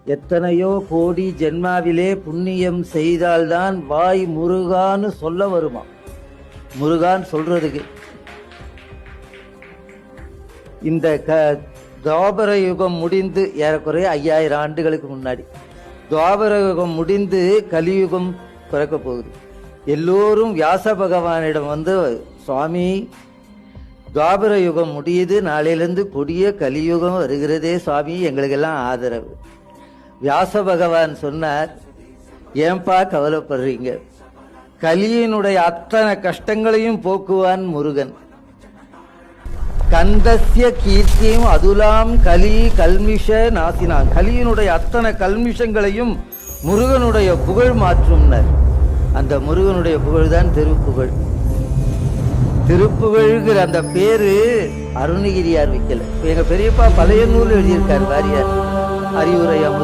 எத்தனையோ கோடி ஜென்மாவிலே புண்ணியம் செய்தால்தான் வாய் முருகான்னு சொல்ல வருமா. முருகான்னு சொல்றதுக்கு இந்த துவாபர யுகம் முடிந்து ஏறக்குறைய 5000 ஆண்டுகளுக்கு முன்னாடி துவாபர யுகம் முடிந்து கலியுகம் பிறக்க போகுது. எல்லோரும் வியாச பகவானிடம் வந்து, சுவாமி துவாபர யுகம் முடியுது, நாளையிலிருந்து கொடிய கலியுகம் வருகிறதே சுவாமி, எங்களுக்கெல்லாம் ஆதரவு. வியாச பகவான் சொன்னார், ஏன்பா கவலைப்படுறீங்க, கலியினுடைய அத்தனை கஷ்டங்களையும் போக்குவான் முருகன். கந்தசிய கீர்த்தியும் அதுலாம் கலி கல்மிஷ நாசினான். கலியினுடைய அத்தனை கல்மிஷங்களையும் முருகனுடைய புகழ் மாற்றும்னர். அந்த முருகனுடைய புகழ் தான் திருப்புகழ். திருப்புகழ்கிற அந்த பேரு அருணகிரியார் வைக்கல. எங்க பெரியப்பா பழைய நூல் எழுதியிருக்கார் வாரியார் அறிவுரை அமுது.